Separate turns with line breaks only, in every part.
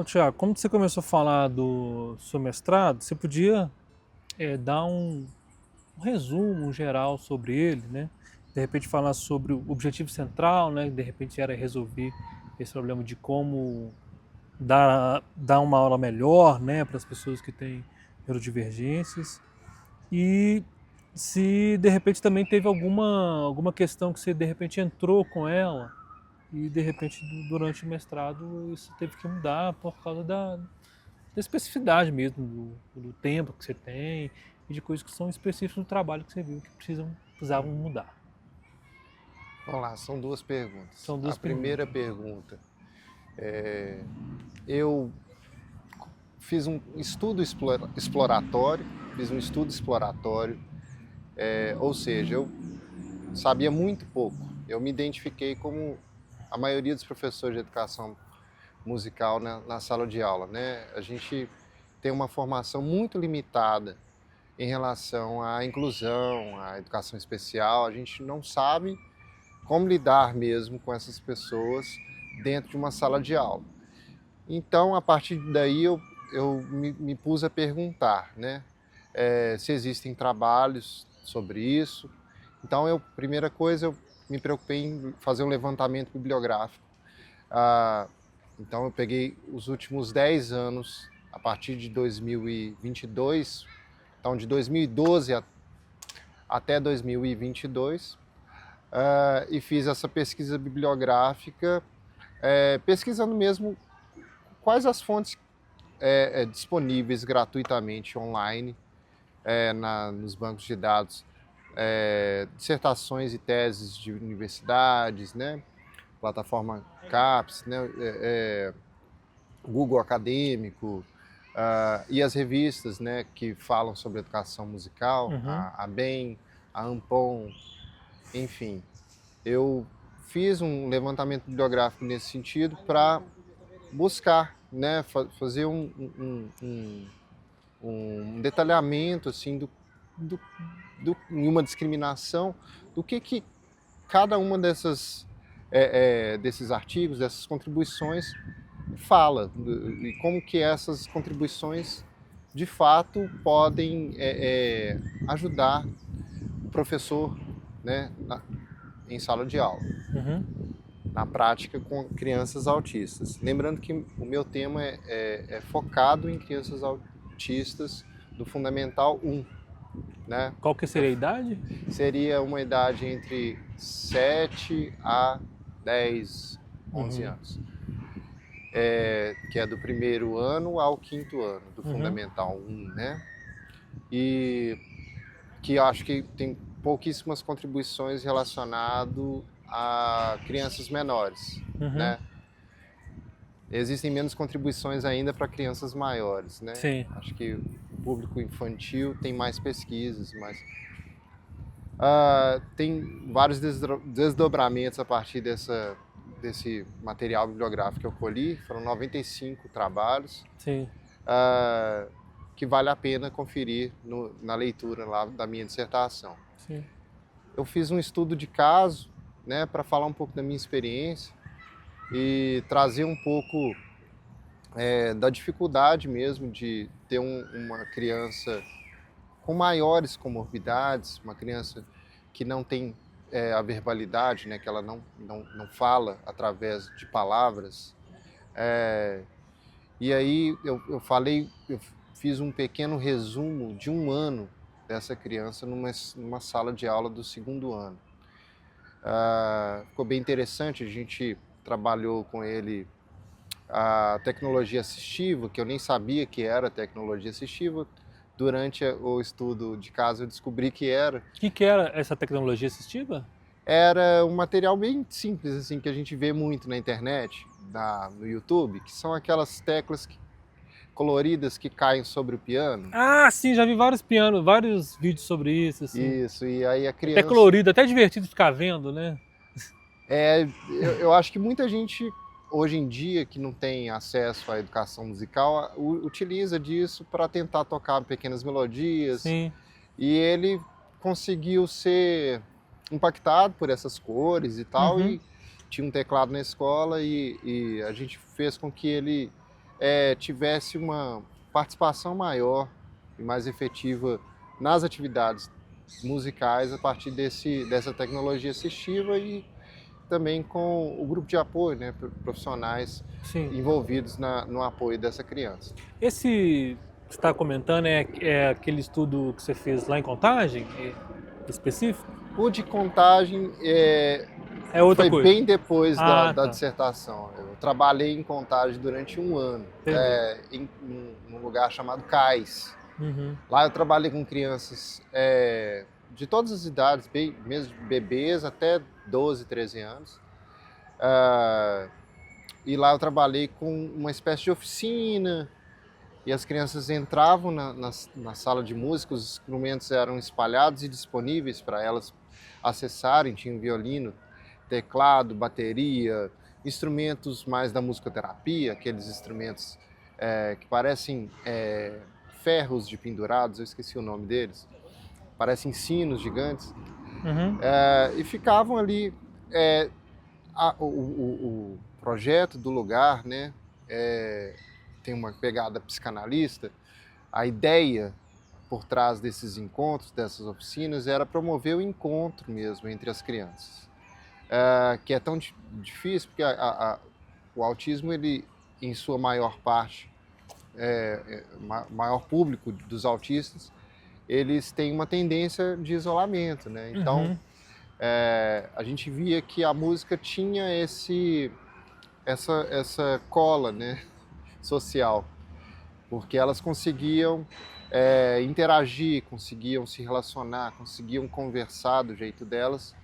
Então, Tiago, como você começou a falar do seu mestrado, você podia dar um resumo um geral sobre ele, né? De repente falar sobre o objetivo central, né? De repente era resolver esse problema de como dar uma aula melhor, né, para as pessoas que têm neurodivergências. E se de repente também teve alguma questão que você de repente entrou com ela e de repente durante o mestrado isso teve que mudar por causa da especificidade mesmo do tempo que você tem e de coisas que são específicas do trabalho que você viu que precisavam mudar.
Vamos lá, são duas perguntas.
São
A
duas
primeira
perguntas.
pergunta, eu fiz um estudo exploratório, ou seja, eu sabia muito pouco. Eu me identifiquei como a maioria dos professores de educação musical na sala de aula, né? A gente tem uma formação muito limitada em relação à inclusão, à educação especial. A gente não sabe como lidar mesmo com essas pessoas dentro de uma sala de aula. Então, a partir daí, eu me pus a perguntar, né, se existem trabalhos sobre isso. Então, primeira coisa, eu me preocupei em fazer um levantamento bibliográfico. Então, eu peguei os últimos 10 anos, a partir de 2022, então de 2012 até 2022, e fiz essa pesquisa bibliográfica, pesquisando mesmo quais as fontes disponíveis gratuitamente online nos bancos de dados, dissertações e teses de universidades, né, plataforma CAPES, né, Google Acadêmico, e as revistas, né, que falam sobre educação musical,
Uhum.
a BEM, a Ampom, enfim. Eu fiz um levantamento bibliográfico nesse sentido para buscar, né, fazer um detalhamento assim, em uma discriminação do que cada uma desses artigos, dessas contribuições fala, e como que essas contribuições de fato podem ajudar o professor, né, em sala de aula.
Uhum.
Na prática com crianças autistas. Lembrando que o meu tema é focado em crianças autistas do Fundamental 1. Né?
Qual que seria a idade?
Seria uma idade entre 7 a 10, 11
Uhum.
anos. Que é do primeiro ano ao quinto ano do
Uhum.
Fundamental 1. Né? E que eu acho que tem pouquíssimas contribuições relacionado a crianças menores,
Uhum.
né? Existem menos contribuições ainda para crianças maiores, né?
Sim.
Acho que o público infantil tem mais pesquisas, mas tem vários desdobramentos a partir desse material bibliográfico que eu colhi. Foram 95 trabalhos.
Sim.
Que vale a pena conferir na leitura lá da minha dissertação.
Sim.
Eu fiz um estudo de caso, né, para falar um pouco da minha experiência e trazer um pouco da dificuldade mesmo de ter uma criança com maiores comorbidades, uma criança que não tem a verbalidade, né, que ela não fala através de palavras. E aí eu fiz um pequeno resumo de um ano dessa criança numa sala de aula do segundo ano. Ficou bem interessante, a gente trabalhou com ele a tecnologia assistiva, que eu nem sabia que era tecnologia assistiva. Durante o estudo de caso eu descobri que era.
O que era essa tecnologia assistiva?
Era um material bem simples, assim, que a gente vê muito na internet, no YouTube, que são aquelas teclas coloridas que caem sobre o piano.
Ah, sim, já vi vários vários vídeos sobre isso, assim.
Isso, e aí a
Até
criança...
colorido, até divertido ficar vendo, né?
Eu acho que muita gente, hoje em dia, que não tem acesso à educação musical, utiliza disso para tentar tocar pequenas melodias.
Sim.
E ele conseguiu ser impactado por essas cores e tal,
Uhum.
e tinha um teclado na escola e a gente fez com que ele tivesse uma participação maior e mais efetiva nas atividades musicais a partir dessa tecnologia assistiva e também com o grupo de apoio, né, profissionais
Sim.
envolvidos no apoio dessa criança.
Esse que você está comentando é aquele estudo que você fez lá em Contagem, específico?
O de Contagem
É outra
foi
coisa.
bem depois
Ah,
da
tá.
dissertação. Eu trabalhei em Contagem durante um ano,
Entendi.
num lugar chamado CAIS.
Uhum.
Lá eu trabalhei com crianças de todas as idades, mesmo bebês até 12, 13 anos. E lá eu trabalhei com uma espécie de oficina, e as crianças entravam na sala de música, os instrumentos eram espalhados e disponíveis para elas acessarem. Tinha violino, teclado, bateria, instrumentos mais da musicoterapia, aqueles instrumentos que parecem ferros de pendurados, eu esqueci o nome deles, parecem sinos gigantes,
Uhum.
e ficavam ali. O projeto do lugar, né, tem uma pegada psicanalista. A ideia por trás desses encontros, dessas oficinas, era promover o encontro mesmo entre as crianças, que é tão difícil, porque o autismo, ele, em sua maior parte, maior público dos autistas, eles têm uma tendência de isolamento, né? Então,
Uhum.
a gente via que a música tinha essa cola, né, social, porque elas conseguiam interagir, conseguiam se relacionar, conseguiam conversar do jeito delas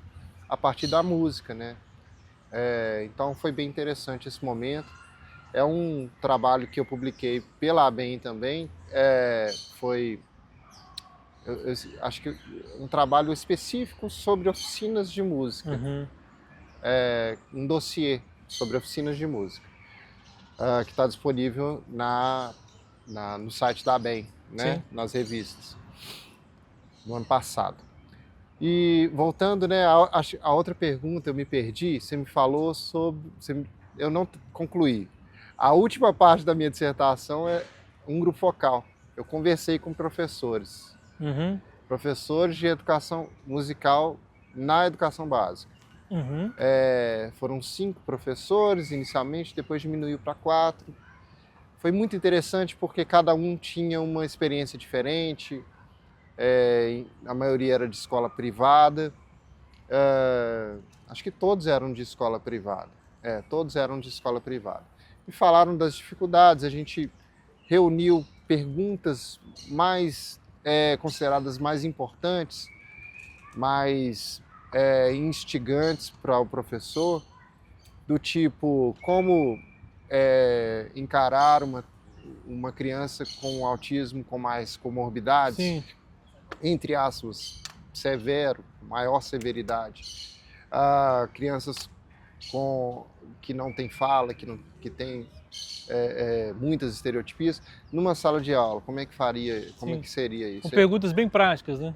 a partir da música, né? Então foi bem interessante esse momento. É um trabalho que eu publiquei pela ABEM também. Foi, eu acho que um trabalho específico sobre oficinas de música,
Uhum.
um dossiê sobre oficinas de música, que está disponível no site da ABEM, né?
Sim.
Nas revistas, no ano passado. E voltando, né, a outra pergunta, eu me perdi, você me falou sobre... eu não concluí. A última parte da minha dissertação é um grupo focal. Eu conversei com professores,
Uhum.
professores de educação musical na educação básica.
Uhum.
Foram 5 professores inicialmente, depois diminuiu para 4. Foi muito interessante porque cada um tinha uma experiência diferente. A maioria era de escola privada. Acho que todos eram de escola privada. Todos eram de escola privada. E falaram das dificuldades. A gente reuniu perguntas mais consideradas mais importantes, mais instigantes para o professor, do tipo como encarar uma criança com autismo com mais comorbidades,
Sim.
entre aspas, severo, maior severidade, crianças que não têm fala, que têm muitas estereotipias, numa sala de aula, como é que faria, como é
Sim.
que seria
Com
isso?
perguntas bem práticas, né?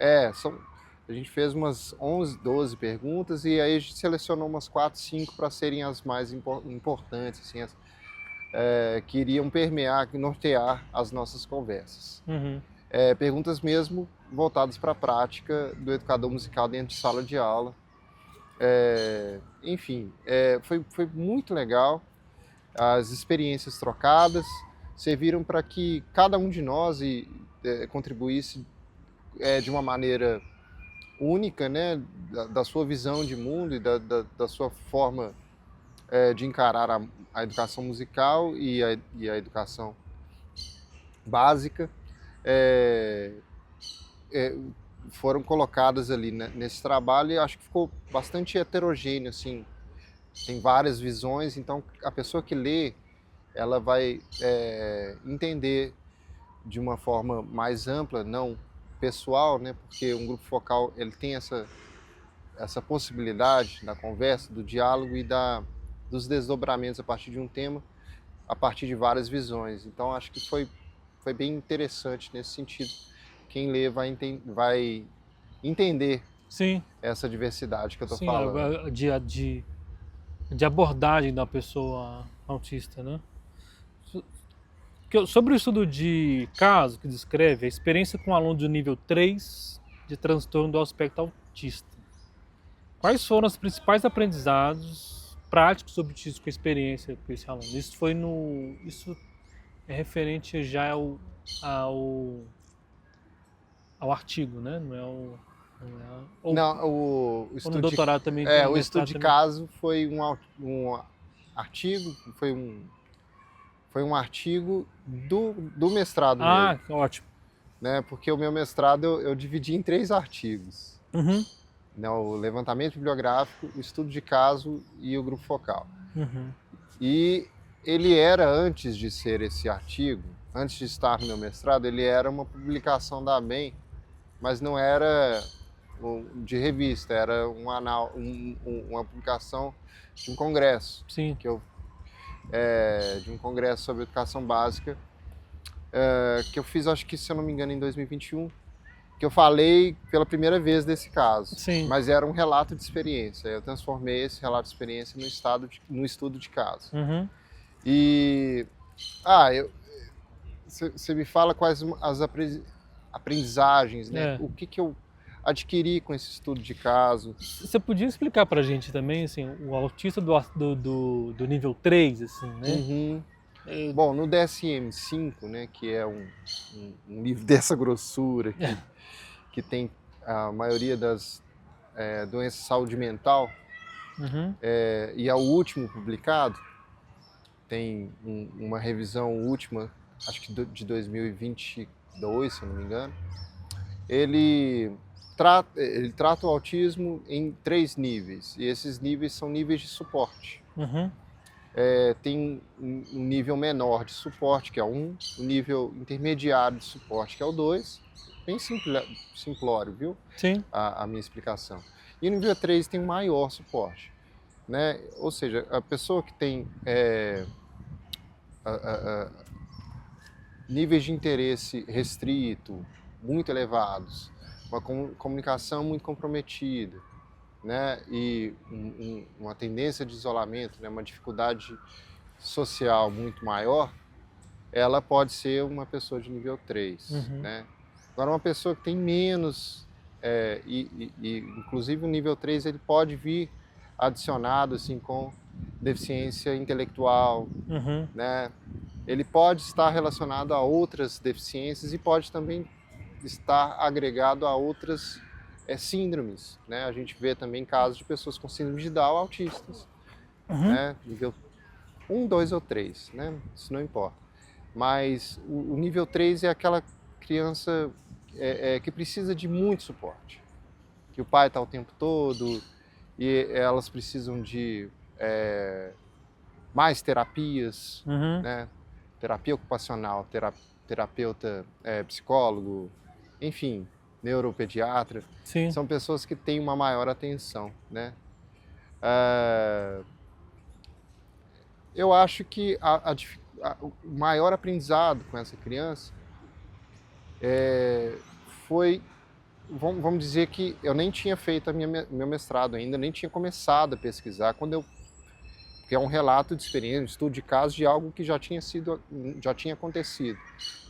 A gente fez umas 11, 12 perguntas e aí a gente selecionou umas 4, 5 para serem as mais importantes, assim, que iriam permear, nortear as nossas conversas.
Uhum.
Perguntas mesmo voltadas para a prática do educador musical dentro de sala de aula. Enfim, foi muito legal. As experiências trocadas serviram para que cada um de nós contribuísse de uma maneira única, né, da sua visão de mundo e da sua forma de encarar a educação musical e a educação básica. Foram colocadas ali, né, nesse trabalho, e acho que ficou bastante heterogêneo, assim, tem várias visões, então a pessoa que lê, ela vai entender de uma forma mais ampla, não pessoal, né, porque um grupo focal, ele tem essa possibilidade da conversa, do diálogo e dos desdobramentos a partir de um tema, a partir de várias visões. Então acho que foi bem interessante nesse sentido. Quem lê vai entender
Sim.
essa diversidade que eu estou
Sim,
falando.
de abordagem da pessoa autista, né? Sobre o estudo de caso que descreve a experiência com aluno de nível 3 de transtorno do aspecto autista. Quais foram os principais aprendizados práticos obtidos com a experiência com esse aluno? Isso é referente já ao, ao artigo, né? Não é,
Não, o
ou no
estudo de,
doutorado também, no
o estudo
mestrado
de
também.
caso foi um artigo, foi um artigo do mestrado
Ah,
mesmo,
ótimo.
né? Porque o meu mestrado eu dividi em 3 artigos,
Uhum,
né? O levantamento bibliográfico, o estudo de caso e o grupo focal.
uhum.
E ele era, antes de ser esse artigo, antes de estar no meu mestrado, ele era uma publicação da ABEM, mas não era de revista, era uma publicação de um congresso,
Sim.
de um congresso sobre educação básica, que eu fiz, acho que, se eu não me engano, em 2021, que eu falei pela primeira vez desse caso,
Sim.
mas era um relato de experiência. Eu transformei esse relato de experiência no estudo de caso.
Uhum.
E você me fala quais as aprendizagens, né?
É.
O que eu adquiri com esse estudo de caso.
Você podia explicar pra gente também, assim, o autista do nível 3, assim, né?
Uhum.
É,
Bom, no DSM-5, né, que é um livro dessa grossura, que tem a maioria das doenças de saúde mental,
uhum.
e é o último publicado, tem uma revisão última, acho que de 2022, se eu não me engano, ele trata o autismo em 3 níveis, e esses níveis são níveis de suporte.
Uhum.
Tem um nível menor de suporte, que é o 1, o nível intermediário de suporte, que é o 2, bem simplório, viu?
Sim.
A minha explicação. E o nível 3 tem um maior suporte, né? Ou seja, a pessoa que tem níveis de interesse restrito, muito elevados, uma comunicação muito comprometida, né? E uma tendência de isolamento, né? Uma dificuldade social muito maior, ela pode ser uma pessoa de nível 3,
Uhum.
né? Agora, uma pessoa que tem menos, inclusive o nível 3, ele pode vir adicionado assim, com deficiência intelectual,
Uhum.
né? Ele pode estar relacionado a outras deficiências e pode também estar agregado a outras síndromes, né? A gente vê também casos de pessoas com síndrome de Down autistas,
Uhum.
né? Nível 1, 2 ou 3, né? Isso não importa. Mas o nível 3 é aquela criança que precisa de muito suporte, que o pai está o tempo todo e elas precisam de mais terapias,
Uhum.
né? Terapia ocupacional, terapeuta, psicólogo, enfim, neuropediatra.
Sim.
São pessoas que têm uma maior atenção, né? Eu acho que o maior aprendizado com essa criança foi, vamos dizer que eu nem tinha feito meu mestrado ainda, nem tinha começado a pesquisar, que é um relato de experiência, um estudo de caso de algo que já tinha acontecido.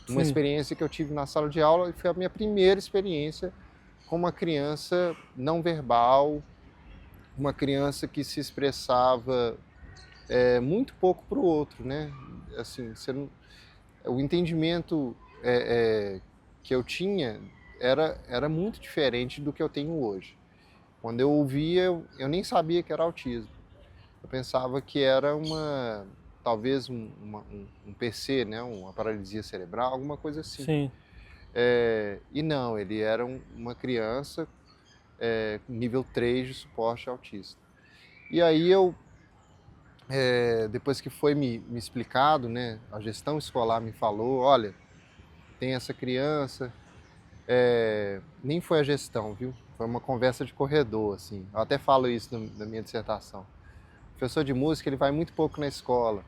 Uma
Sim.
experiência que eu tive na sala de aula, e foi a minha primeira experiência com uma criança não verbal, uma criança que se expressava muito pouco para o outro, né? Assim, o entendimento que eu tinha era muito diferente do que eu tenho hoje. Quando eu ouvia, eu nem sabia que era autismo. Eu pensava que era talvez um PC, né? Uma paralisia cerebral, alguma coisa assim.
Sim.
E não, ele era uma criança nível 3 de suporte autista. E aí depois que foi me explicado, né? A gestão escolar me falou, olha, tem essa criança, nem foi a gestão, viu? Foi uma conversa de corredor, assim. Eu até falo isso na minha dissertação. O professor de música, ele vai muito pouco na escola.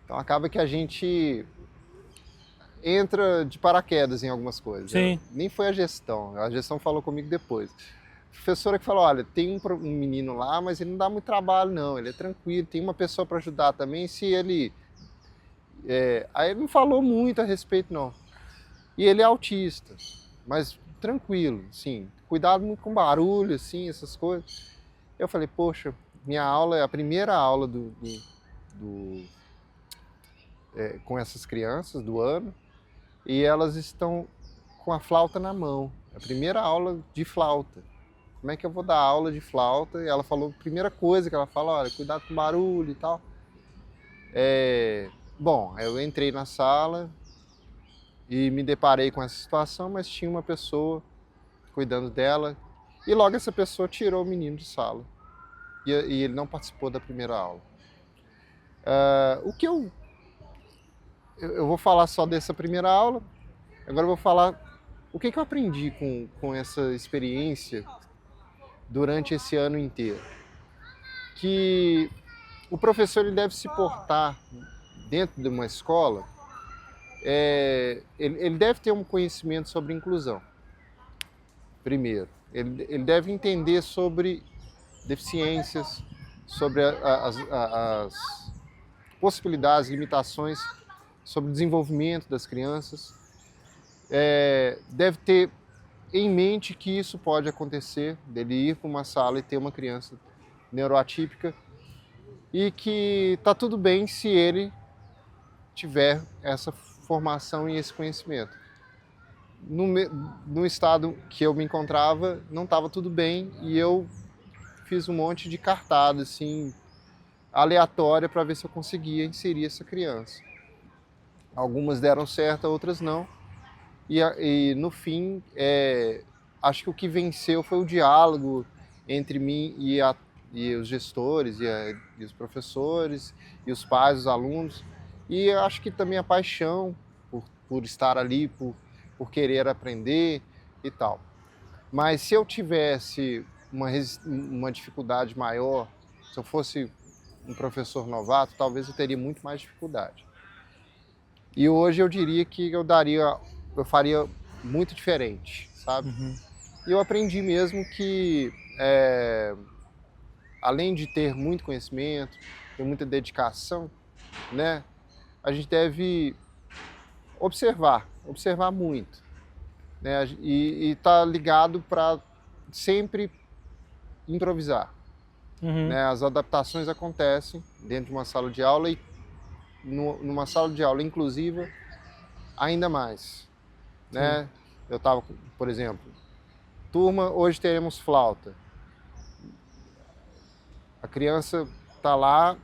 Então acaba que a gente entra de paraquedas em algumas coisas.
Sim.
Nem foi a gestão falou comigo depois. A professora que falou, olha, tem um menino lá, mas ele não dá muito trabalho não, ele é tranquilo, tem uma pessoa para ajudar também, se ele Aí ele não falou muito a respeito, não. E ele é autista, mas tranquilo, assim, cuidado muito com barulho, assim, essas coisas. Eu falei, poxa, minha aula é a primeira aula com essas crianças do ano, e elas estão com a flauta na mão. É a primeira aula de flauta. Como é que eu vou dar aula de flauta? E ela falou, a primeira coisa que ela fala, olha, cuidado com barulho e tal. Bom, eu entrei na sala e me deparei com essa situação, mas tinha uma pessoa cuidando dela, e logo essa pessoa tirou o menino de sala. E ele não participou da primeira aula. O que eu vou falar só dessa primeira aula, agora eu vou falar o que eu aprendi com essa experiência durante esse ano inteiro. Que o professor ele deve se portar dentro de uma escola, ele deve ter um conhecimento sobre inclusão, primeiro. Ele deve entender sobre deficiências, sobre as possibilidades, limitações, sobre o desenvolvimento das crianças. Deve ter em mente que isso pode acontecer, dele ir para uma sala e ter uma criança neuroatípica, e que está tudo bem se ele tiver essa formação e esse conhecimento. No estado que eu me encontrava, não estava tudo bem, e eu fiz um monte de cartada, assim, aleatória, para ver se eu conseguia inserir essa criança. Algumas deram certo, outras não. E no fim, acho que o que venceu foi o diálogo entre mim e os gestores, e os professores, e os pais, os alunos. E acho que também a paixão por estar ali, por querer aprender e tal. Mas se eu tivesse uma dificuldade maior, se eu fosse um professor novato, talvez eu teria muito mais dificuldade. E hoje eu diria que eu faria muito diferente, sabe?
Uhum.
E eu aprendi mesmo que, além de ter muito conhecimento, ter muita dedicação, né, a gente deve observar muito, né, e tá ligado para sempre improvisar.
Uhum.
Né? As adaptações acontecem dentro de uma sala de aula, e numa sala de aula inclusiva, ainda mais. Né? Eu estava, por exemplo, turma, hoje teremos flauta. A criança está lá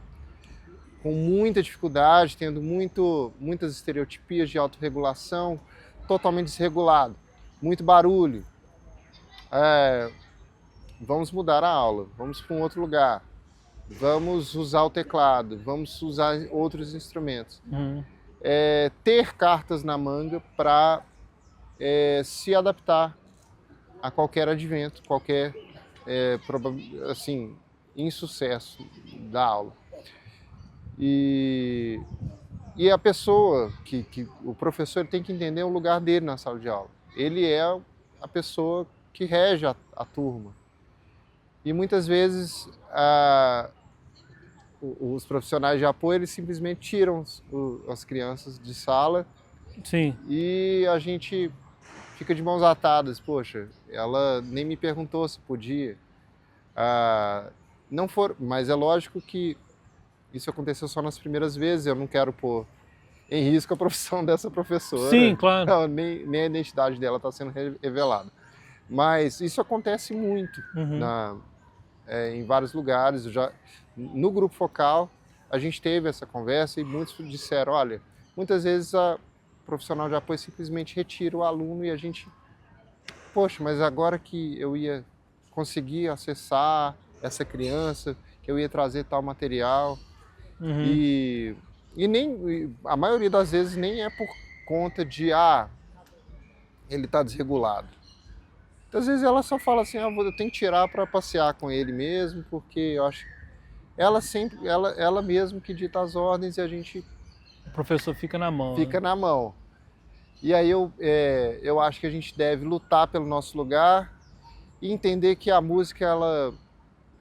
com muita dificuldade, tendo muitas estereotipias de autorregulação, totalmente desregulado, muito barulho. Vamos mudar a aula, vamos para um outro lugar, vamos usar o teclado, vamos usar outros instrumentos.
Uhum.
Ter cartas na manga para se adaptar a qualquer advento, qualquer assim, insucesso da aula. E a pessoa, o professor tem que entender o lugar dele na sala de aula. Ele é a pessoa que rege a turma. E muitas vezes os profissionais de apoio, eles simplesmente tiram as crianças de sala.
Sim.
E a gente fica de mãos atadas. Poxa, ela nem me perguntou se podia. Mas é lógico que isso aconteceu só nas primeiras vezes. Eu não quero pôr em risco a profissão dessa professora.
Sim, claro.
Não, nem a identidade dela está sendo revelada. Mas isso acontece muito em vários lugares. No grupo focal, a gente teve essa conversa e muitos disseram, olha, muitas vezes a profissional de apoio simplesmente retira o aluno e a gente, poxa, mas agora que eu ia conseguir acessar essa criança, que eu ia trazer tal material, e a maioria das vezes nem é por conta de, ele está desregulado. Às vezes ela só fala assim, eu tenho que tirar para passear com ele mesmo, porque eu acho ela mesmo que dita as ordens e a gente...
O professor fica na mão.
Fica na mão. E aí eu acho que a gente deve lutar pelo nosso lugar e entender que a música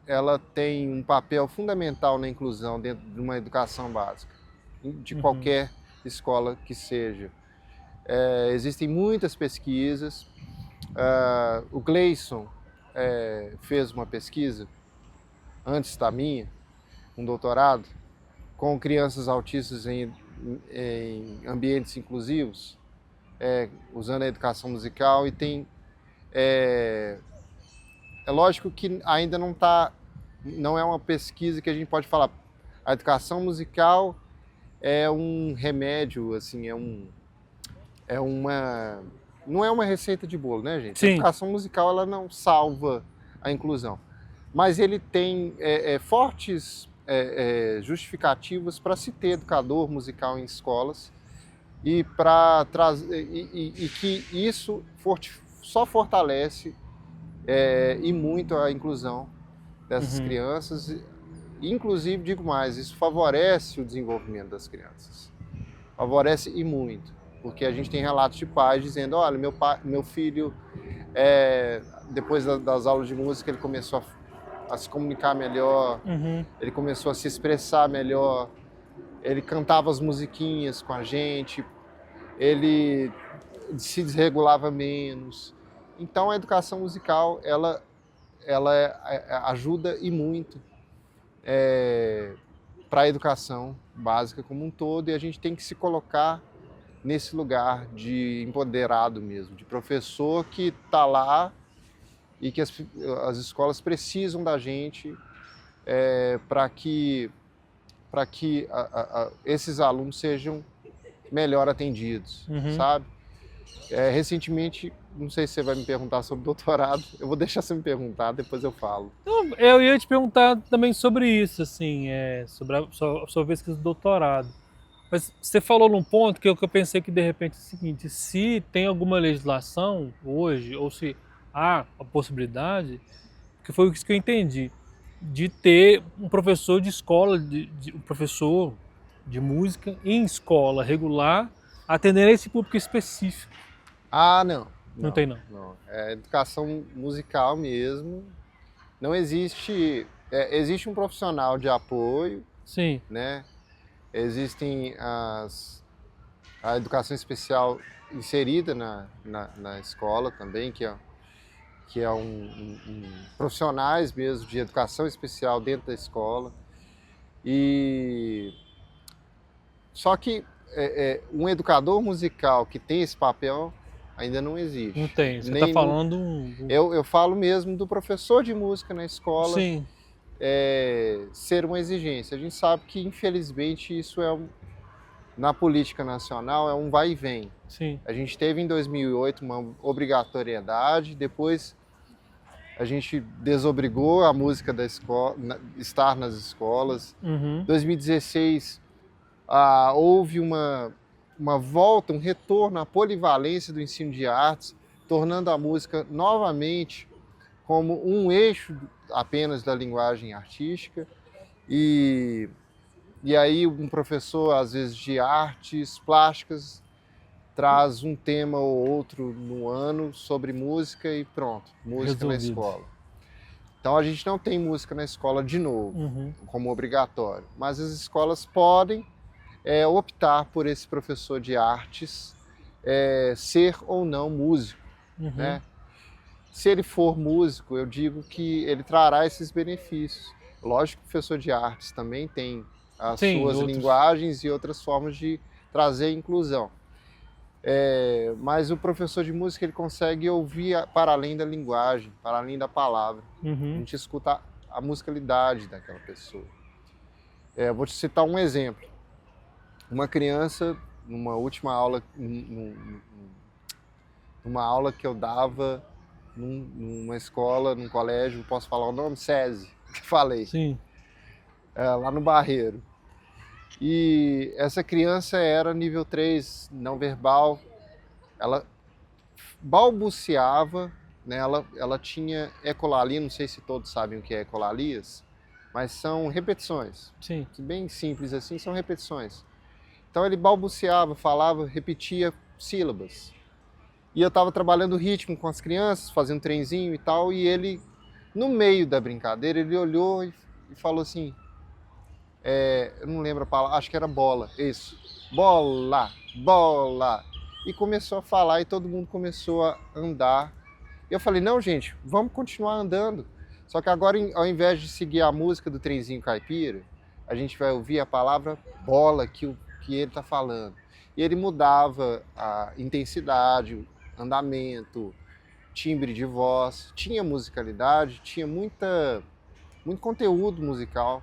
ela tem um papel fundamental na inclusão dentro de uma educação básica, de qualquer escola que seja. Existem muitas pesquisas. O Gleison fez uma pesquisa, antes da minha, um doutorado, com crianças autistas em ambientes inclusivos, usando a educação musical, e tem... É lógico que ainda não é uma pesquisa que a gente pode falar. A educação musical é um remédio, assim, não é uma receita de bolo, né, gente?
Sim.
A educação musical, ela não salva a inclusão, mas ele tem fortes justificativas para se ter educador musical em escolas, e que isso só fortalece e muito a inclusão dessas crianças. Inclusive, digo mais, isso favorece o desenvolvimento das crianças. Favorece e muito, porque a gente tem relatos de pais dizendo: olha, meu filho, depois das aulas de música, ele começou a se comunicar melhor, ele começou a se expressar melhor, ele cantava as musiquinhas com a gente, ele se desregulava menos. Então, a educação musical, ela ajuda e muito para a educação básica como um todo, e a gente tem que se colocar nesse lugar de empoderado mesmo, de professor que está lá e que as escolas precisam da gente para que esses alunos sejam melhor atendidos, sabe? Recentemente, não sei se você vai me perguntar sobre doutorado, eu vou deixar você me perguntar, depois eu falo.
Eu ia te perguntar também sobre isso, assim, sobre a sua pesquisa de doutorado. Mas você falou num ponto que eu pensei que de repente é o seguinte: se tem alguma legislação hoje, ou se há a possibilidade, que foi isso que eu entendi, de ter um professor de escola, um professor de música em escola regular, atendendo a esse público específico.
Não.
Não tem, não.
É educação musical mesmo. Não existe... existe um profissional de apoio.
Sim.
Né? Existem a educação especial inserida na escola também, que é profissionais mesmo de educação especial dentro da escola. Só que um educador musical que tem esse papel ainda não existe.
Não tem. Você está falando...
Eu falo mesmo do professor de música na escola.
Sim.
Ser uma exigência. A gente sabe que, infelizmente, isso na política nacional é um vai e vem.
Sim.
A gente teve em 2008 uma obrigatoriedade, depois a gente desobrigou a música da escola, estar nas escolas. Em 2016 houve uma volta, um retorno à polivalência do ensino de artes, tornando a música novamente como um eixo apenas da linguagem artística. E aí um professor, às vezes, de artes plásticas, traz um tema ou outro no ano sobre música e pronto, música na escola. Então a gente não tem música na escola de novo, como obrigatório, mas as escolas podem optar por esse professor de artes ser ou não músico, né? Se ele for músico, eu digo que ele trará esses benefícios. Lógico que o professor de artes também tem as suas linguagens e outras formas de trazer inclusão. Mas o professor de música, ele consegue ouvir para além da linguagem, para além da palavra. A gente escuta a musicalidade daquela pessoa. Vou te citar um exemplo. Uma criança, numa última aula, numa aula que eu dava numa escola, num colégio, posso falar o nome? SESI, que falei.
Sim.
Lá no Barreiro. E essa criança era nível 3, não verbal. Ela balbuciava, né? Ela tinha ecolalia, não sei se todos sabem o que é ecolalias, mas são repetições.
Sim.
Bem simples assim, são repetições. Então ele balbuciava, falava, repetia sílabas. E eu estava trabalhando o ritmo com as crianças, fazendo trenzinho e tal, e ele, no meio da brincadeira, ele olhou e falou assim, eu não lembro a palavra, acho que era bola, isso. bola, bola. E começou a falar e todo mundo começou a andar. Eu falei, não, gente, vamos continuar andando. Só que agora, ao invés de seguir a música do Trenzinho Caipira, a gente vai ouvir a palavra bola que ele está falando. E ele mudava a intensidade, o andamento, timbre de voz, tinha musicalidade, tinha muito conteúdo musical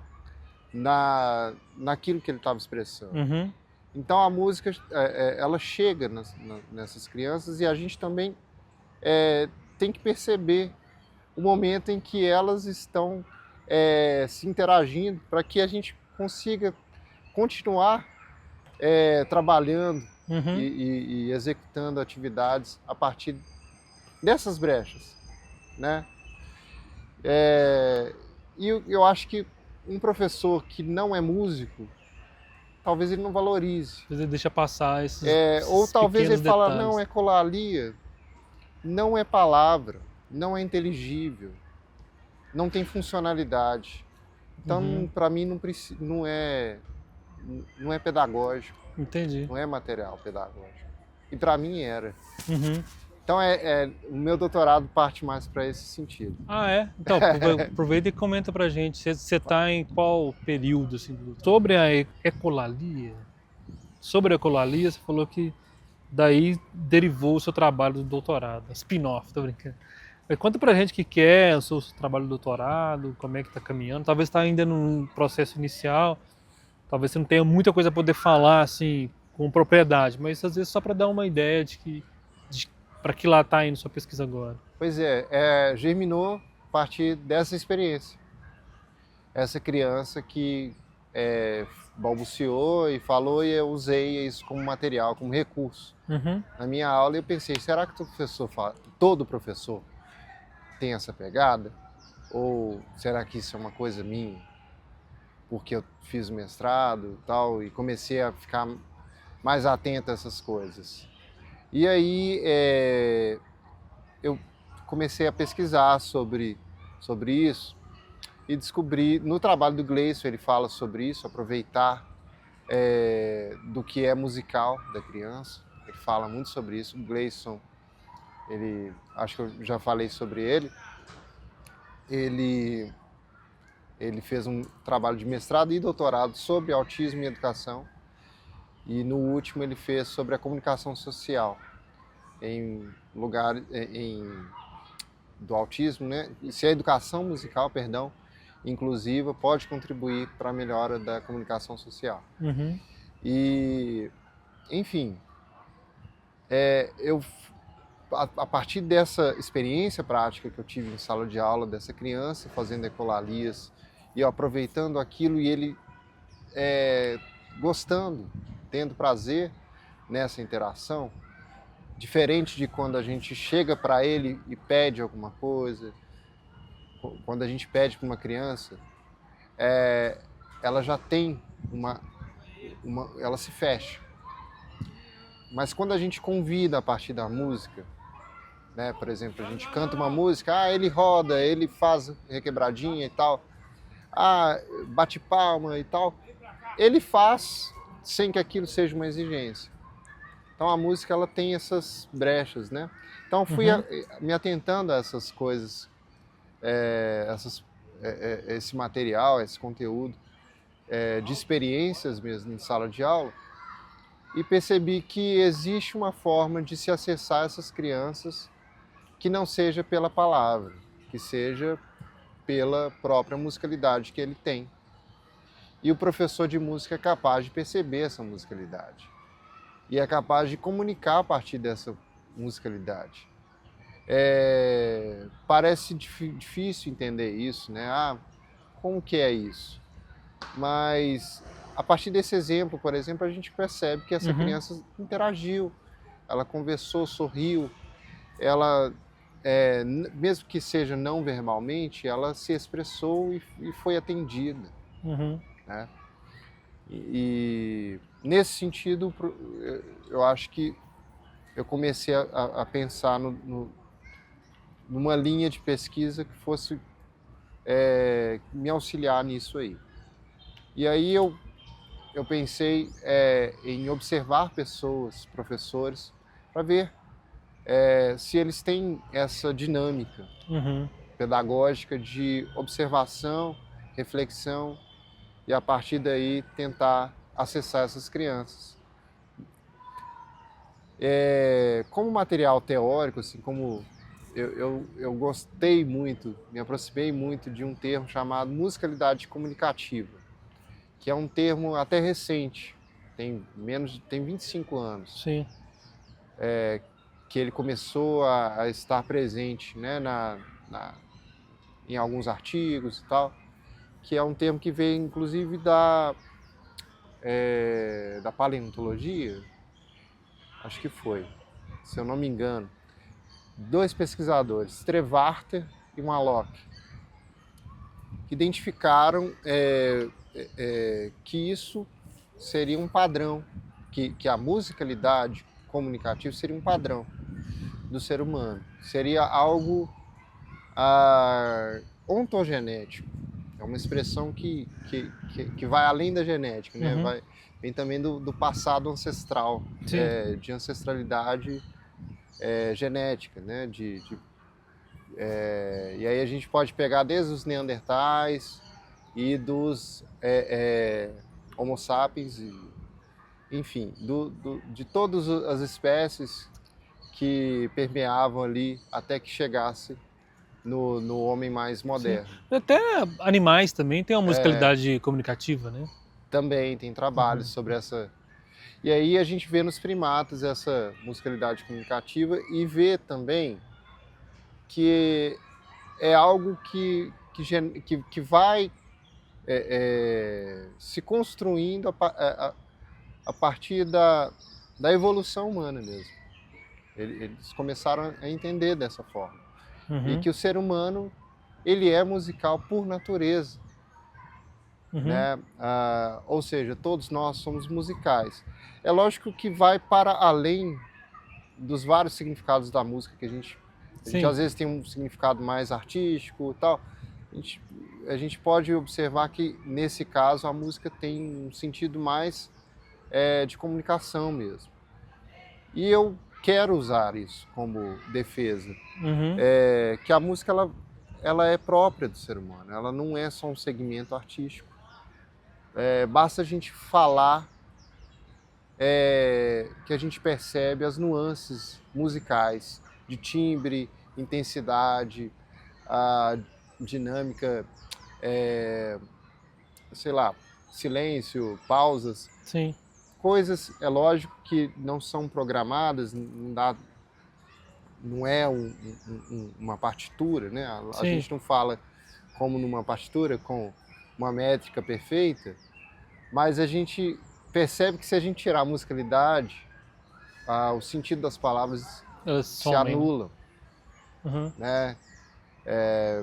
naquilo que ele estava expressando.
Uhum.
Então a música, ela chega nessas crianças e a gente também tem que perceber o momento em que elas estão se interagindo para que a gente consiga continuar trabalhando
Uhum.
e executando atividades a partir dessas brechas, né? E eu acho que um professor que não é músico, talvez ele não valorize.
Você deixa passar
Ou
esses
talvez
pequenos
ele fala,
detalhes.
não, ecolalia não é palavra, não é inteligível, não tem funcionalidade. Então,
Uhum.
para mim, não é pedagógico,
Entendi.
não é material pedagógico. E para mim era.
Uhum.
Então, o meu doutorado parte mais para esse sentido.
Ah, é? Então, aproveita e comenta pra gente. Você tá em qual período, assim, sobre a ecolalia? Sobre a ecolalia, você falou que daí derivou o seu trabalho do doutorado. Spin-off, tô brincando. Mas conta pra gente o que é o seu trabalho de doutorado, como é que tá caminhando. Talvez tá ainda num processo inicial, talvez você não tenha muita coisa a poder falar, assim, com propriedade, mas às vezes só para dar uma ideia de para que lá tá indo sua pesquisa agora.
Pois germinou a partir dessa experiência. Essa criança que balbuciou e falou e eu usei isso como material, como recurso.
Uhum.
Na minha aula eu pensei, será que todo professor tem essa pegada? Ou será que isso é uma coisa minha? Porque eu fiz o mestrado e tal, e comecei a ficar mais atento a essas coisas. E aí eu comecei a pesquisar sobre isso e descobri, no trabalho do Gleison ele fala sobre isso, aproveitar do que é musical da criança. Ele fala muito sobre isso. O Gleison, acho que eu já falei sobre ele. Ele fez um trabalho de mestrado e doutorado sobre autismo e educação. E no último ele fez sobre a comunicação social do autismo, né? Se a educação musical, inclusiva, pode contribuir para a melhora da comunicação social.
Uhum.
E, enfim, a partir dessa experiência prática que eu tive em sala de aula, dessa criança fazendo ecolalias, e eu aproveitando aquilo e ele gostando, tendo prazer nessa interação, diferente de quando a gente chega para ele e pede alguma coisa, quando a gente pede para uma criança, ela já tem ela se fecha. Mas quando a gente convida a partir da música, né, por exemplo, a gente canta uma música, ele roda, ele faz requebradinha e tal, bate palma e tal, ele faz sem que aquilo seja uma exigência. Então a música ela tem essas brechas, né? Então fui me atentando a essas coisas, esse material, esse conteúdo de experiências mesmo em sala de aula, e percebi que existe uma forma de se acessar essas crianças que não seja pela palavra, que seja pela própria musicalidade que ele tem. E o professor de música é capaz de perceber essa musicalidade. E é capaz de comunicar a partir dessa musicalidade. Parece difícil entender isso, né? Como que é isso? Mas a partir desse exemplo, por exemplo, a gente percebe que essa criança interagiu, ela conversou, sorriu, ela, mesmo que seja não verbalmente, ela se expressou e foi atendida. Né? E nesse sentido, eu acho que eu comecei a pensar numa linha de pesquisa que fosse me auxiliar nisso aí. E aí eu eu pensei em observar pessoas, professores, para ver se eles têm essa dinâmica
Uhum.
pedagógica de observação, reflexão e a partir daí tentar acessar essas crianças. Como material teórico, assim, como eu gostei muito, me aproximei muito de um termo chamado musicalidade comunicativa, que é um termo até recente, tem 25 anos,
Sim.
que ele começou a estar presente, né, em alguns artigos e tal, que é um termo que veio inclusive da paleontologia, acho que foi, se eu não me engano, dois pesquisadores, Trevarter e Malloch, que identificaram que isso seria um padrão, que a musicalidade comunicativa seria um padrão do ser humano, seria algo ontogenético. É uma expressão que vai além da genética, né?
Uhum.
Vem também do passado ancestral,
Sim.
de ancestralidade genética, né? E aí a gente pode pegar desde os neandertais e dos Homo sapiens, enfim, de todas as espécies que permeavam ali até que chegasse no homem mais
Sim.
moderno.
Até animais também têm uma musicalidade comunicativa, né?
Também tem trabalhos
Uhum.
sobre essa. E aí a gente vê nos primatas essa musicalidade comunicativa e vê também que é algo que vai se construindo a partir da evolução humana mesmo. Eles começaram a entender dessa forma. E
Uhum.
que o ser humano, ele é musical por natureza,
Uhum.
né? Ou seja, todos nós somos musicais. É lógico que vai para além dos vários significados da música que a gente
Sim.
às vezes tem um significado mais artístico e tal. A gente pode observar que nesse caso a música tem um sentido mais de comunicação mesmo. E eu quero usar isso como defesa,
Uhum.
que a música ela é própria do ser humano, ela não é só um segmento artístico. Basta a gente falar que a gente percebe as nuances musicais de timbre, intensidade, a dinâmica, sei lá, silêncio, pausas,
Sim.
coisas, é lógico que não são programadas, não é uma partitura, né? A
Sim.
gente não fala como numa partitura com uma métrica perfeita, mas a gente percebe que se a gente tirar a musicalidade, o sentido das palavras
Elas
se
somem, né?
anulam,
Uhum.
né?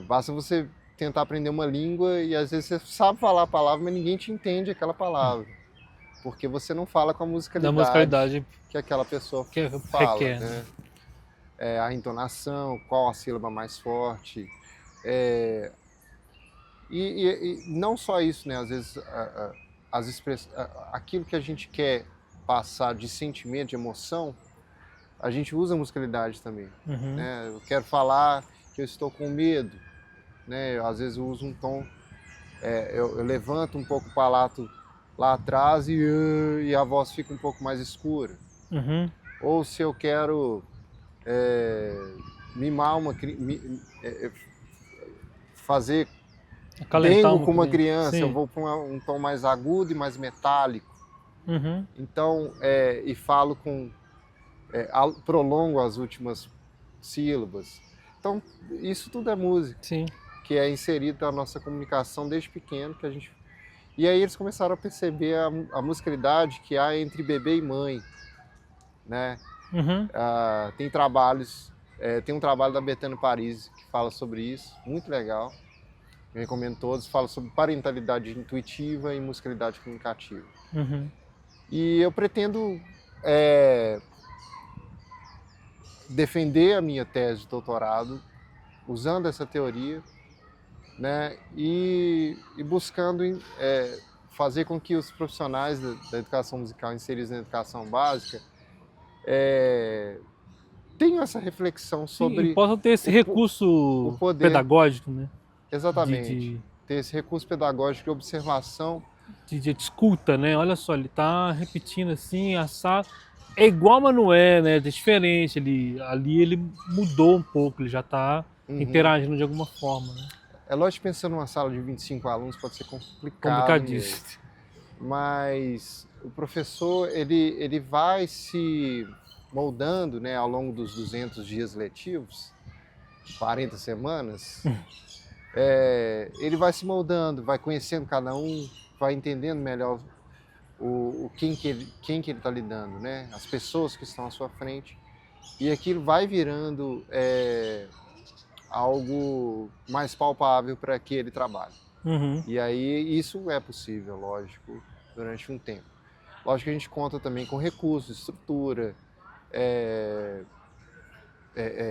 Basta você tentar aprender uma língua e às vezes você sabe falar a palavra, mas ninguém te entende aquela palavra, porque você não fala com a
Da
musicalidade
musicalidade
que aquela pessoa
que
fala,
requer, né?
né? A entonação, qual a sílaba mais forte. É, e não só isso, né? Às vezes aquilo que a gente quer passar de sentimento, de emoção, a gente usa a musicalidade também.
Uhum.
Né? Eu quero falar que eu estou com medo, né? Às vezes eu uso um tom, eu levanto um pouco o palato lá atrás e a voz fica um pouco mais escura.
Uhum.
Ou se eu quero mimar fazer
Acalentar
dengo
uma
com uma
criança.
criança, eu
Sim.
vou para um tom mais agudo e mais metálico.
Uhum.
Então, e falo prolongo as últimas sílabas. Então, isso tudo é música,
Sim.
que é inserida na nossa comunicação desde pequeno, que a gente... E aí eles começaram a perceber a musicalidade que há entre bebê e mãe, né?
Uhum.
Tem um trabalho da Betânia Paris que fala sobre isso, muito legal. Eu recomendo todos, fala sobre parentalidade intuitiva e musicalidade comunicativa.
Uhum.
E eu pretendo defender a minha tese de doutorado usando essa teoria, né, e buscando fazer com que os profissionais da educação musical inseridos na educação básica tenham essa reflexão
Sim,
sobre
e possam ter esse
o
recurso
poder,
pedagógico, né?
exatamente, ter esse recurso pedagógico de observação.
De escuta, né? Olha só, ele tá repetindo assim, assado. É igual, mas não é, né? É diferente. Ali ele mudou um pouco, ele já tá interagindo de alguma forma, né?
É lógico que pensando numa sala de 25 alunos pode ser complicado mesmo,
Complicadíssimo.
mas o professor ele vai se moldando, né, ao longo dos 200 dias letivos, 40 semanas, ele vai se moldando, vai conhecendo cada um, vai entendendo melhor quem que ele está lidando, né, as pessoas que estão à sua frente, e aquilo vai virando algo mais palpável para aquele trabalho. E aí isso é possível, lógico, durante um tempo. Lógico que a gente conta também com recursos, estrutura,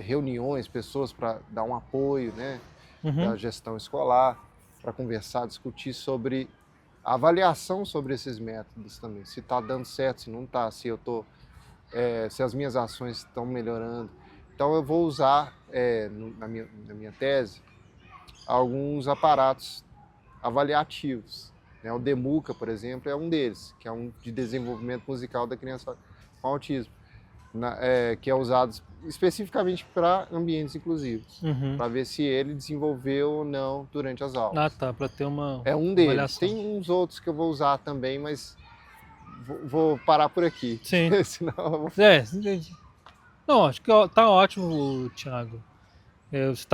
reuniões, pessoas para dar um apoio, né, da gestão escolar, para conversar, discutir sobre a avaliação sobre esses métodos também, se está dando certo, se não está, se se as minhas ações estão melhorando. Então eu vou usar na minha tese alguns aparatos avaliativos, né? O DEMUCA, por exemplo, é um deles, que é um de desenvolvimento musical da criança com autismo, que é usado especificamente para ambientes inclusivos, para ver se ele desenvolveu ou não durante as aulas.
Ah, tá, para ter uma
É um deles.
avaliação.
Tem uns outros que eu vou usar também, mas vou parar por aqui.
Sim.
Senão eu vou...
Entendi. Não, acho que tá ótimo, Thiago. Você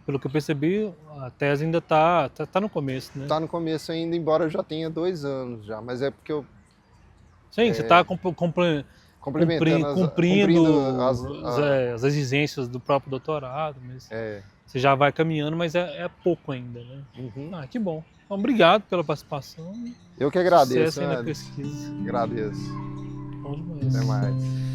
pelo que eu percebi, a tese ainda tá no começo, né?
Tá no começo ainda, embora eu já tenha 2 anos já, mas é porque eu...
Sim, você está
complementando
cumprindo
as
as exigências do próprio doutorado, mas você já vai caminhando, mas é pouco ainda, né? Ah, que bom. Então, obrigado pela participação.
Eu que agradeço,
Sucesso aí na pesquisa.
Agradeço.
Bom demais.
Até mais.